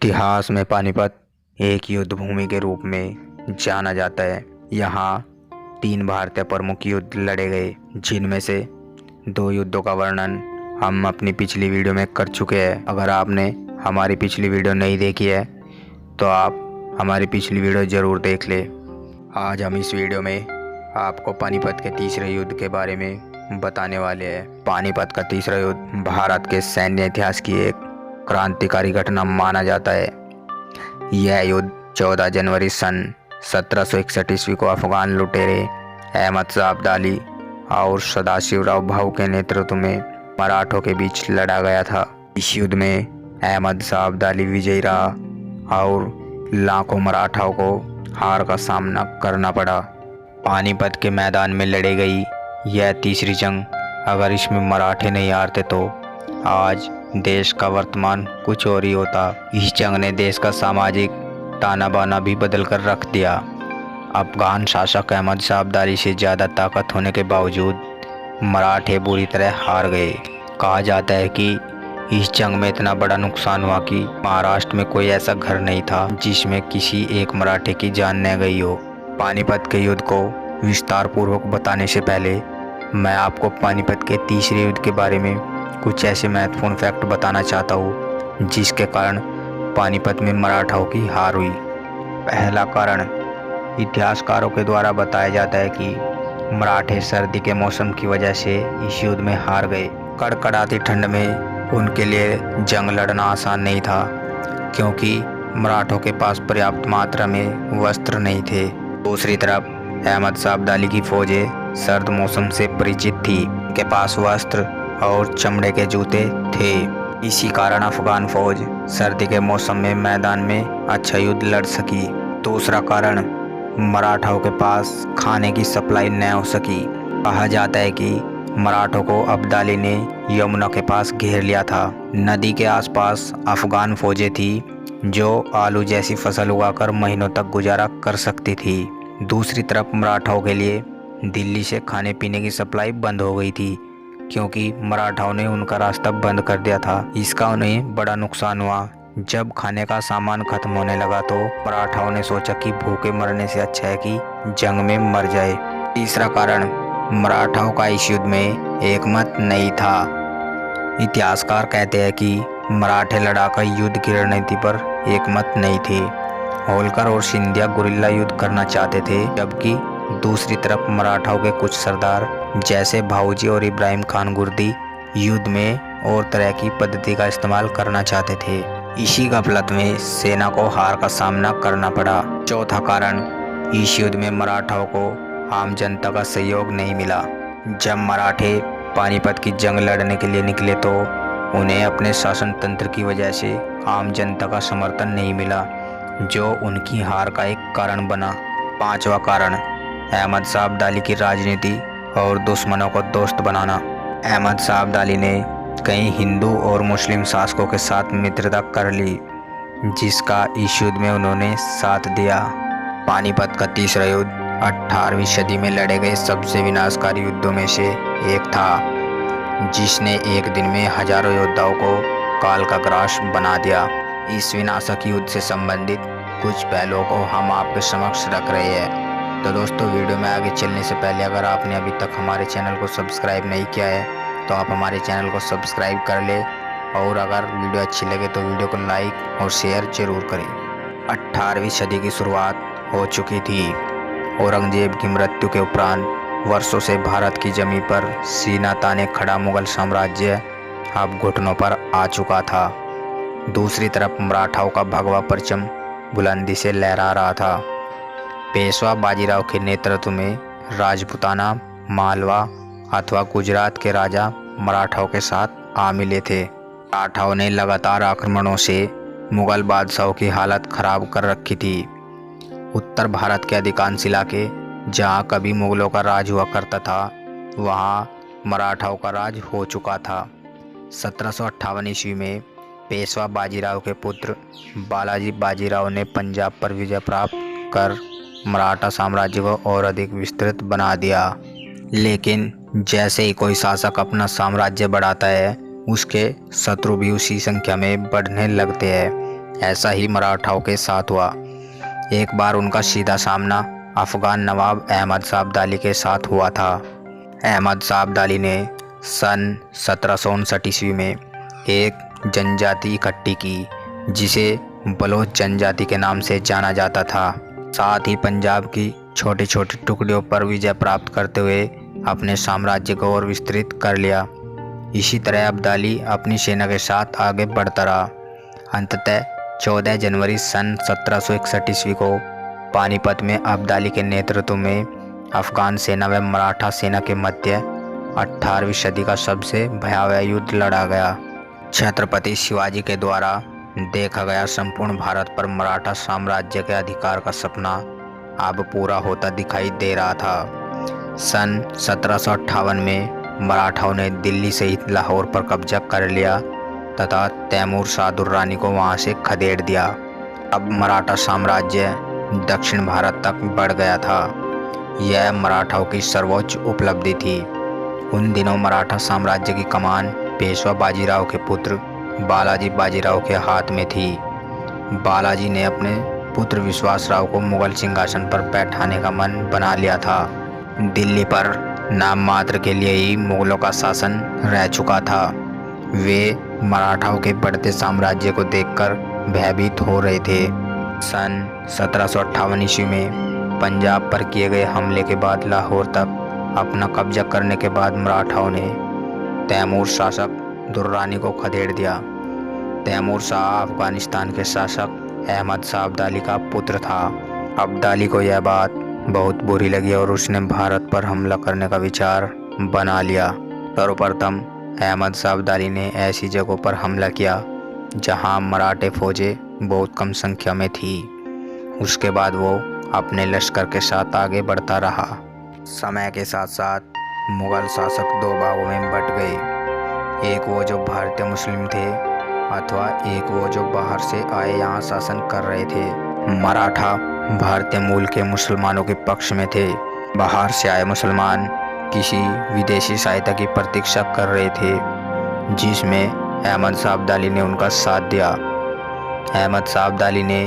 इतिहास में पानीपत एक युद्ध भूमि के रूप में जाना जाता है। यहाँ 3 भारतीय प्रमुख युद्ध लड़े गए, जिनमें से 2 युद्धों का वर्णन हम अपनी पिछली वीडियो में कर चुके हैं। अगर आपने हमारी पिछली वीडियो नहीं देखी है तो आप हमारी पिछली वीडियो ज़रूर देख ले। आज हम इस वीडियो में आपको पानीपत के तीसरे युद्ध के बारे में बताने वाले हैं। पानीपत का तीसरा युद्ध भारत के सैन्य इतिहास की एक क्रांतिकारी घटना माना जाता है। यह युद्ध 14 जनवरी सन 1761 ईस्वी को अफगान लुटेरे अहमद शाह अब्दाली और सदाशिवराव भाऊ के नेतृत्व में मराठों के बीच लड़ा गया था। इस युद्ध में अहमद शाह अब्दाली विजयी रहा और लाखों मराठाओं को हार का सामना करना पड़ा। पानीपत के मैदान में लड़ी गई यह तीसरी जंग, अगर इसमें मराठे नहीं हारते तो आज देश का वर्तमान कुछ और ही होता। इस जंग ने देश का सामाजिक ताना बाना भी बदल कर रख दिया। अफगान शासक अहमद शाह अब्दाली से ज़्यादा ताकत होने के बावजूद मराठे बुरी तरह हार गए। कहा जाता है कि इस जंग में इतना बड़ा नुकसान हुआ कि महाराष्ट्र में कोई ऐसा घर नहीं था जिसमें किसी एक मराठे की जान न गई हो। पानीपत के युद्ध को विस्तार पूर्वक बताने से पहले मैं आपको पानीपत के तीसरे युद्ध के बारे में कुछ ऐसे महत्वपूर्ण फैक्ट बताना चाहता हूँ जिसके कारण पानीपत में मराठाओं की हार हुई। पहला कारण इतिहासकारों के द्वारा बताया जाता है कि मराठे सर्दी के मौसम की वजह से इस युद्ध में हार गए। कड़कड़ाती ठंड में उनके लिए जंग लड़ना आसान नहीं था, क्योंकि मराठों के पास पर्याप्त मात्रा में वस्त्र नहीं थे। दूसरी तरफ अहमद शाह अब्दाली की फौजें सर्द मौसम से परिचित थी, उनके पास वस्त्र और चमड़े के जूते थे। इसी कारण अफगान फौज सर्दी के मौसम में मैदान में अच्छा युद्ध लड़ सकी। दूसरा कारण मराठाओं के पास खाने की सप्लाई न हो सकी। कहा जाता है कि मराठों को अब्दाली ने यमुना के पास घेर लिया था। नदी के आसपास अफगान फौजें थी जो आलू जैसी फसल उगाकर महीनों तक गुजारा कर सकती थी। दूसरी तरफ मराठाओं के लिए दिल्ली से खाने पीने की सप्लाई बंद हो गई थी, क्योंकि मराठाओं ने उनका रास्ता बंद कर दिया था। इसका उन्हें बड़ा नुकसान हुआ। जब खाने का सामान खत्म होने लगा तो मराठाओं ने सोचा कि भूखे मरने से अच्छा है कि जंग में मर जाए। तीसरा कारण मराठाओं का इस युद्ध में एकमत नहीं था। इतिहासकार कहते हैं कि मराठे लड़ाकर युद्ध की रणनीति पर एकमत नहीं थे। होलकर और सिंधिया गुरिल्ला युद्ध करना चाहते थे, जबकि दूसरी तरफ मराठाओं के कुछ सरदार जैसे भाऊजी और इब्राहिम खान गुर्दी युद्ध में और तरह की पद्धति का इस्तेमाल करना चाहते थे। इसी गफलत में सेना को हार का सामना करना पड़ा। चौथा कारण, इस युद्ध में मराठाओं को आम जनता का सहयोग नहीं मिला। जब मराठे पानीपत की जंग लड़ने के लिए निकले तो उन्हें अपने शासन तंत्र की वजह से आम जनता का समर्थन नहीं मिला, जो उनकी हार का एक कारण बना। पांचवा कारण, अहमद शाह अब्दाली की राजनीति और दुश्मनों को दोस्त बनाना। अहमद शाह अब्दाली ने कई हिंदू और मुस्लिम शासकों के साथ मित्रता कर ली, जिसका इस युद्ध में उन्होंने साथ दिया। पानीपत का तीसरा युद्ध 18वीं सदी में लड़े गए सबसे विनाशकारी युद्धों में से एक था, जिसने एक दिन में हजारों योद्धाओं को काल का ग्रास बना दिया। इस विनाशक युद्ध से संबंधित कुछ पहलुओं को हम आपके समक्ष रख रहे हैं। तो दोस्तों, वीडियो में आगे चलने से पहले अगर आपने अभी तक हमारे चैनल को सब्सक्राइब नहीं किया है तो आप हमारे चैनल को सब्सक्राइब कर ले, और अगर वीडियो अच्छी लगे तो वीडियो को लाइक और शेयर जरूर करें। 18वीं सदी की शुरुआत हो चुकी थी। औरंगजेब की मृत्यु के उपरांत वर्षों से भारत की जमीन पर सीना ताने खड़ा मुगल साम्राज्य अब घुटनों पर आ चुका था। दूसरी तरफ मराठाओं का भगवा परचम बुलंदी से लहरा रहा था। पेशवा बाजीराव के नेतृत्व में राजपूताना, मालवा अथवा गुजरात के राजा मराठाओं के साथ आ मिले थे। मराठाओं ने लगातार आक्रमणों से मुगल बादशाहों की हालत खराब कर रखी थी। उत्तर भारत के अधिकांश इलाके जहां कभी मुगलों का राज हुआ करता था, वहां मराठाओं का राज हो चुका था। 1758 ईस्वी में पेशवा बाजीराव के पुत्र बालाजी बाजीराव ने पंजाब पर विजय प्राप्त कर मराठा साम्राज्य को और अधिक विस्तृत बना दिया। लेकिन जैसे ही कोई शासक अपना साम्राज्य बढ़ाता है, उसके शत्रु भी उसी संख्या में बढ़ने लगते हैं। ऐसा ही मराठाओं के साथ हुआ। एक बार उनका सीधा सामना अफगान नवाब अहमद शाह अब्दाली के साथ हुआ था। अहमद शाह अब्दाली ने सन 1759 ईस्वी में एक जनजाति इकट्ठी की जिसे बलोच जनजाति के नाम से जाना जाता था। साथ ही पंजाब की छोटी छोटी टुकड़ियों पर विजय प्राप्त करते हुए अपने साम्राज्य को और विस्तृत कर लिया। इसी तरह अब्दाली अपनी सेना के साथ आगे बढ़ता रहा। अंततः 14 जनवरी सन 1761 ईस्वी को पानीपत में अब्दाली के नेतृत्व में अफगान सेना व मराठा सेना के मध्य 18वीं सदी का सबसे भयावह युद्ध लड़ा गया। छत्रपति शिवाजी के द्वारा देखा गया संपूर्ण भारत पर मराठा साम्राज्य के अधिकार का सपना अब पूरा होता दिखाई दे रहा था। सन 1758 में मराठाओं ने दिल्ली सहित लाहौर पर कब्जा कर लिया तथा तैमूर शाह दुर्रानी को वहां से खदेड़ दिया। अब मराठा साम्राज्य दक्षिण भारत तक बढ़ गया था। यह मराठाओं की सर्वोच्च उपलब्धि थी। उन दिनों मराठा साम्राज्य की कमान पेशवा बाजीराव के पुत्र बालाजी बाजीराव के हाथ में थी। बालाजी ने अपने पुत्र विश्वासराव को मुगल सिंहासन पर बैठाने का मन बना लिया था। दिल्ली पर नाम मात्र के लिए ही मुगलों का शासन रह चुका था। वे मराठाओं के बढ़ते साम्राज्य को देखकर भयभीत हो रहे थे। सन 1758 ईस्वी में पंजाब पर किए गए हमले के बाद लाहौर तक अपना कब्जा करने के बाद मराठाओं ने तैमूर शासक दुर्रानी को खदेड़ दिया। तैमूर शाह अफगानिस्तान के शासक अहमद शाह अब्दाली का पुत्र था। अब्दाली को यह बात बहुत बुरी लगी और उसने भारत पर हमला करने का विचार बना लिया। सर्वप्रथम अहमद शाह अब्दाली ने ऐसी जगहों पर हमला किया जहां मराठे फौजें बहुत कम संख्या में थी। उसके बाद वो अपने लश्कर के साथ आगे बढ़ता रहा। समय के साथ साथ मुगल शासक दो भागों में बंट गए, एक वो जो भारतीय मुस्लिम थे अथवा एक वो जो बाहर से आए यहाँ शासन कर रहे थे। मराठा भारतीय मूल के मुसलमानों के पक्ष में थे। बाहर से आए मुसलमान किसी विदेशी सहायता की प्रतीक्षा कर रहे थे, जिसमें अहमद शाह अब्दाली ने उनका साथ दिया। अहमद शाह अब्दाली ने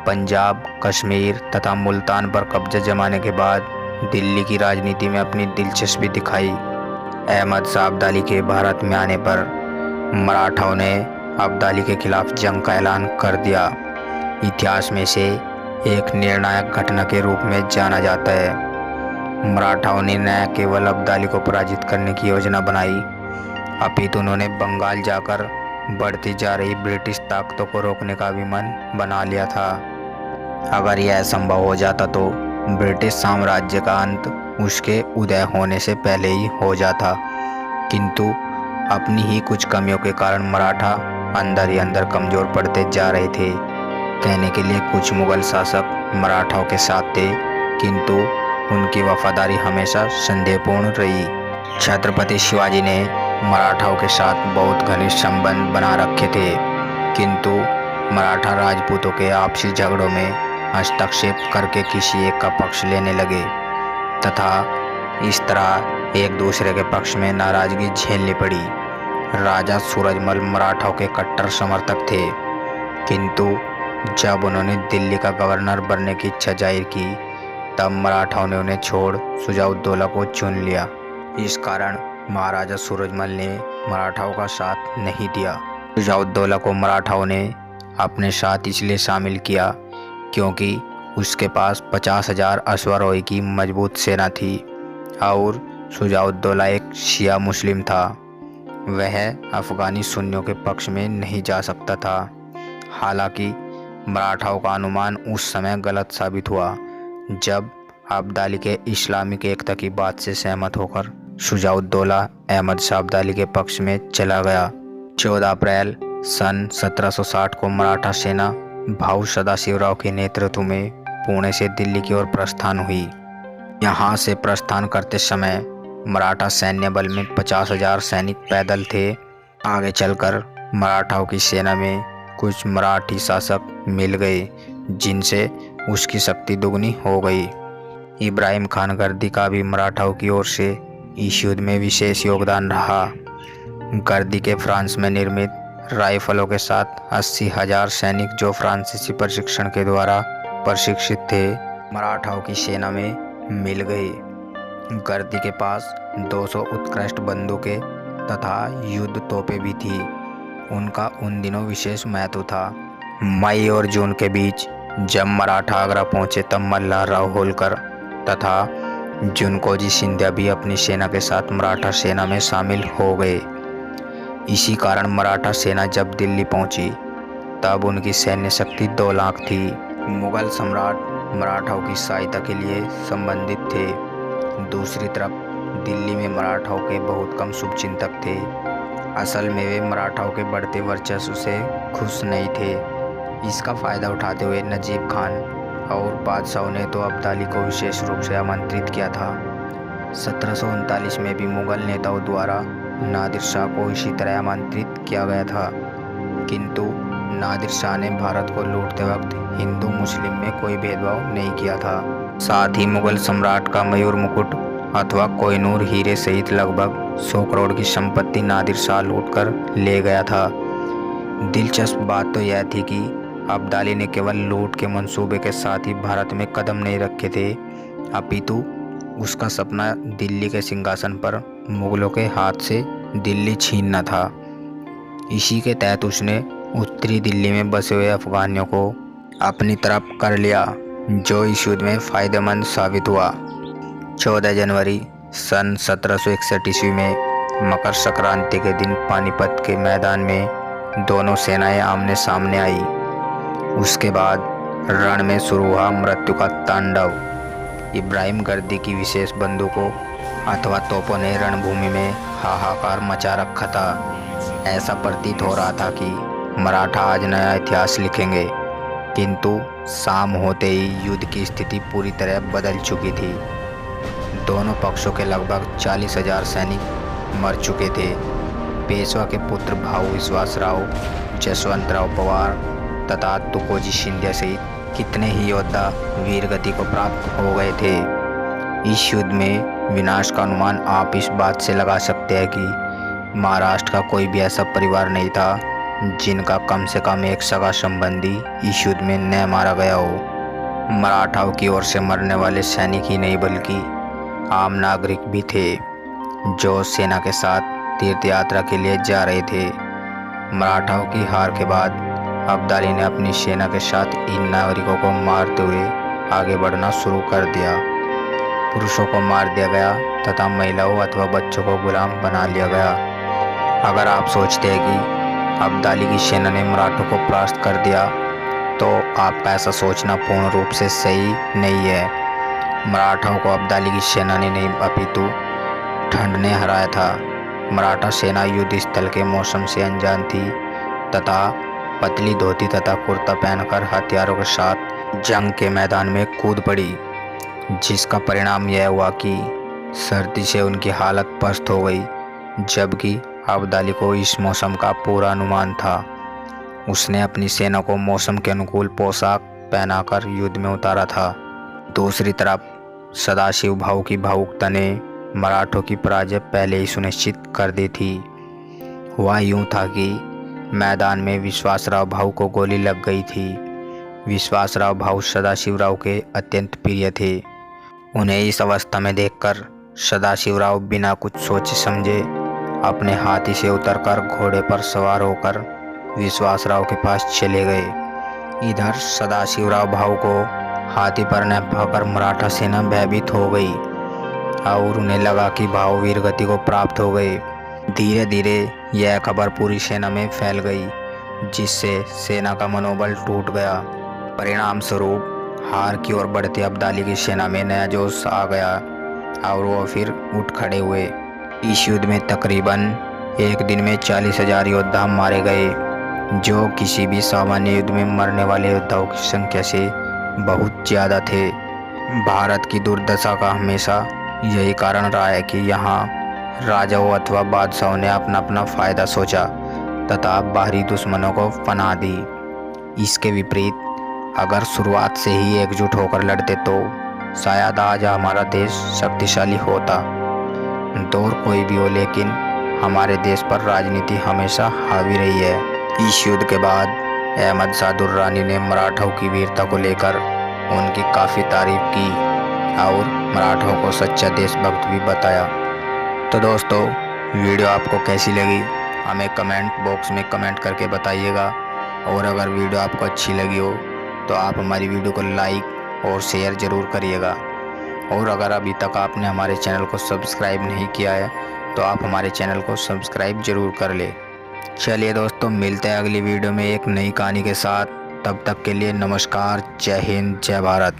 पंजाब, कश्मीर तथा मुल्तान पर कब्जा जमाने के बाद दिल्ली की राजनीति में अपनी दिलचस्पी दिखाई। अहमद शाह अब्दाली के भारत में आने पर मराठाओं ने अब्दाली के खिलाफ जंग का ऐलान कर दिया। इतिहास में से एक निर्णायक घटना के रूप में जाना जाता है। मराठाओं ने न केवल अब्दाली को पराजित करने की योजना बनाई, अपितु उन्होंने बंगाल जाकर बढ़ती जा रही ब्रिटिश ताकतों को रोकने का भी मन बना लिया था। अगर यह संभव हो जाता तो ब्रिटिश साम्राज्य का अंत उसके उदय होने से पहले ही हो जाता, किंतु अपनी ही कुछ कमियों के कारण मराठा अंदर ही अंदर कमजोर पड़ते जा रहे थे। कहने के लिए कुछ मुगल शासक मराठाओं के साथ थे, किंतु उनकी वफादारी हमेशा संदेहपूर्ण रही। छत्रपति शिवाजी ने मराठाओं के साथ बहुत घनिष्ठ संबंध बना रखे थे, किंतु मराठा राजपूतों के आपसी झगड़ों में हस्तक्षेप करके किसी एक का पक्ष लेने लगे तथा इस तरह एक दूसरे के पक्ष में नाराजगी झेलनी पड़ी। राजा सूरजमल मराठाओं के कट्टर समर्थक थे, किंतु जब उन्होंने दिल्ली का गवर्नर बनने की इच्छा जाहिर की तब मराठाओं ने उन्हें छोड़ शुजाउद्दौला को चुन लिया। इस कारण महाराजा सूरजमल ने मराठाओं का साथ नहीं दिया। शुजाउद्दौला को मराठाओं ने अपने साथ इसलिए शामिल किया क्योंकि उसके पास 50,000 अश्वारोही की मजबूत सेना थी और शुजाउद्दौला एक शिया मुस्लिम था। वह अफगानी सुन्नियों के पक्ष में नहीं जा सकता था। हालांकि मराठाओं का अनुमान उस समय गलत साबित हुआ जब अब्दाली के इस्लामिक एकता की बात से सहमत होकर शुजाउद्दौला अहमद शाह अब्दाली के पक्ष में चला गया। 14 अप्रैल सन 1760 को मराठा सेना भाऊ सदाशिवराव के नेतृत्व में पुणे से दिल्ली की ओर प्रस्थान हुई। यहाँ से प्रस्थान करते समय मराठा सैन्य बल में 50,000 सैनिक पैदल थे। आगे चलकर मराठाओं की सेना में कुछ मराठी शासक मिल गए जिनसे उसकी शक्ति दुगनी हो गई। इब्राहिम खान गर्दी का भी मराठाओं की ओर से इस युद्ध में विशेष योगदान रहा। गर्दी के फ्रांस में निर्मित राइफलों के साथ 80,000 सैनिक जो फ्रांसीसी प्रशिक्षण के द्वारा प्रशिक्षित थे, मराठाओं की सेना में मिल गए। गर्दी के पास 200 उत्कृष्ट बंदूकें तथा युद्ध तोपें भी थी। उनका उन दिनों विशेष महत्व था। मई और जून के बीच जब मराठा आगरा पहुंचे तब मल्हारराव होलकर तथा जुनकोजी सिंधिया भी अपनी सेना के साथ मराठा सेना में शामिल हो गए। इसी कारण मराठा सेना जब दिल्ली पहुंची तब उनकी सैन्य शक्ति 2 लाख थी। मुगल सम्राट मराठाओं की सहायता के लिए संबंधित थे। दूसरी तरफ दिल्ली में मराठाओं के बहुत कम शुभचिंतक थे। असल में वे मराठाओं के बढ़ते वर्चस्व से खुश नहीं थे। इसका फायदा उठाते हुए नजीब खान और बादशाहों ने तो अब्दाली को विशेष रूप से आमंत्रित किया था। 1739 में भी मुगल नेताओं द्वारा नादिर शाह को इसी तरह आमंत्रित किया गया था, किंतु नादिर शाह ने भारत को लूटते वक्त हिंदू मुस्लिम में कोई भेदभाव नहीं किया था। साथ ही मुगल सम्राट का मयूर मुकुट अथवा कोहिनूर हीरे सहित लगभग 100 करोड़ की संपत्ति नादिर शाह लूटकर ले गया था। दिलचस्प बात तो यह थी कि अब्दाली ने केवल लूट के मंसूबे के साथ ही भारत में कदम नहीं रखे थे, अपितु उसका सपना दिल्ली के सिंहासन पर मुगलों के हाथ से दिल्ली छीनना था। इसी के तहत उसने उत्तरी दिल्ली में बसे हुए अफगानियों को अपनी तरफ कर लिया, जो इस युद्ध में फायदेमंद साबित हुआ। 14 जनवरी सन 1761 ईस्वी में मकर संक्रांति के दिन पानीपत के मैदान में दोनों सेनाएं आमने सामने आई। उसके बाद रण में शुरू हुआ मृत्यु का तांडव। इब्राहिम गर्दी की विशेष बंदूकों अथवा तोपों ने रणभूमि में हाहाकार मचा रखा था। ऐसा प्रतीत हो रहा था कि मराठा आज नया इतिहास लिखेंगे, किंतु शाम होते ही युद्ध की स्थिति पूरी तरह बदल चुकी थी। दोनों पक्षों के लगभग 40,000 सैनिक मर चुके थे। पेशवा के पुत्र भाऊ विश्वासराव, जसवंतराव पवार तथा तुकोजी सिंधिया सहित कितने ही योद्धा वीरगति को प्राप्त हो गए थे। इस युद्ध में विनाश का अनुमान आप इस बात से लगा सकते हैं कि महाराष्ट्र का कोई भी ऐसा परिवार नहीं था जिनका कम से कम एक सगा संबंधी इस युद्ध में न मारा गया हो। मराठाओं की ओर से मरने वाले सैनिक ही नहीं बल्कि आम नागरिक भी थे, जो सेना के साथ तीर्थ यात्रा के लिए जा रहे थे। मराठाओं की हार के बाद अब्दाली ने अपनी सेना के साथ इन नागरिकों को मारते हुए आगे बढ़ना शुरू कर दिया। पुरुषों को मार दिया गया तथा महिलाओं अथवा बच्चों को गुलाम बना लिया गया। अगर आप सोचते हैं कि अब्दाली की सेना ने मराठों को परास्त कर दिया, तो आपका ऐसा सोचना पूर्ण रूप से सही नहीं है। मराठाओं को अब्दाली की सेना ने नहीं अपितु ठंड ने हराया था। मराठा सेना युद्ध स्थल के मौसम से अनजान थी तथा पतली धोती तथा कुर्ता पहनकर हथियारों के साथ जंग के मैदान में कूद पड़ी, जिसका परिणाम यह हुआ कि सर्दी से उनकी हालत पस्त हो गई। जबकि अब्दाली को इस मौसम का पूरा अनुमान था। उसने अपनी सेना को मौसम के अनुकूल पोशाक पहनाकर युद्ध में उतारा था। दूसरी तरफ सदाशिव भाऊ की भावुकता ने मराठों की पराजय पहले ही सुनिश्चित कर दी थी। हुआ यूं था कि मैदान में विश्वासराव भाऊ को गोली लग गई थी। विश्वासराव भाऊ सदाशिवराव के अत्यंत प्रिय थे। उन्हें इस अवस्था में देखकर सदाशिवराव बिना कुछ सोचे समझे अपने हाथी से उतरकर घोड़े पर सवार होकर विश्वासराव के पास चले गए। इधर सदाशिवराव भाऊ को हाथी पर न पाकर मराठा सेना भयभीत हो गई और उन्हें लगा कि भाऊ वीरगति को प्राप्त हो गए। धीरे धीरे यह खबर पूरी सेना में फैल गई, जिससे सेना का मनोबल टूट गया। परिणाम स्वरूप हार की ओर बढ़ते अब्दाली की सेना में नया जोश आ गया और वो फिर उठ खड़े हुए। इस युद्ध में तकरीबन एक दिन में 40,000 योद्धा मारे गए, जो किसी भी सामान्य युद्ध में मरने वाले योद्धाओं की संख्या से बहुत ज़्यादा थे। भारत की दुर्दशा का हमेशा यही कारण रहा है कि यहाँ राजाओं अथवा बादशाहों ने अपना अपना फ़ायदा सोचा तथा बाहरी दुश्मनों को पनाह दी। इसके विपरीत अगर शुरुआत से ही एकजुट होकर लड़ते तो शायद आज हमारा देश शक्तिशाली होता। दौर कोई भी हो, लेकिन हमारे देश पर राजनीति हमेशा हावी रही है। इस युद्ध के बाद अहमद शाह दुर्रानी ने मराठाओं की वीरता को लेकर उनकी काफ़ी तारीफ की और मराठाओं को सच्चा देशभक्त भी बताया। तो दोस्तों, वीडियो आपको कैसी लगी हमें कमेंट बॉक्स में कमेंट करके बताइएगा। और अगर वीडियो आपको अच्छी लगी हो तो आप हमारी वीडियो को लाइक और शेयर ज़रूर करिएगा। और अगर अभी तक आपने हमारे चैनल को सब्सक्राइब नहीं किया है तो आप हमारे चैनल को सब्सक्राइब ज़रूर कर ले। चलिए दोस्तों, मिलते हैं अगली वीडियो में एक नई कहानी के साथ। तब तक के लिए नमस्कार, जय हिंद, जय भारत।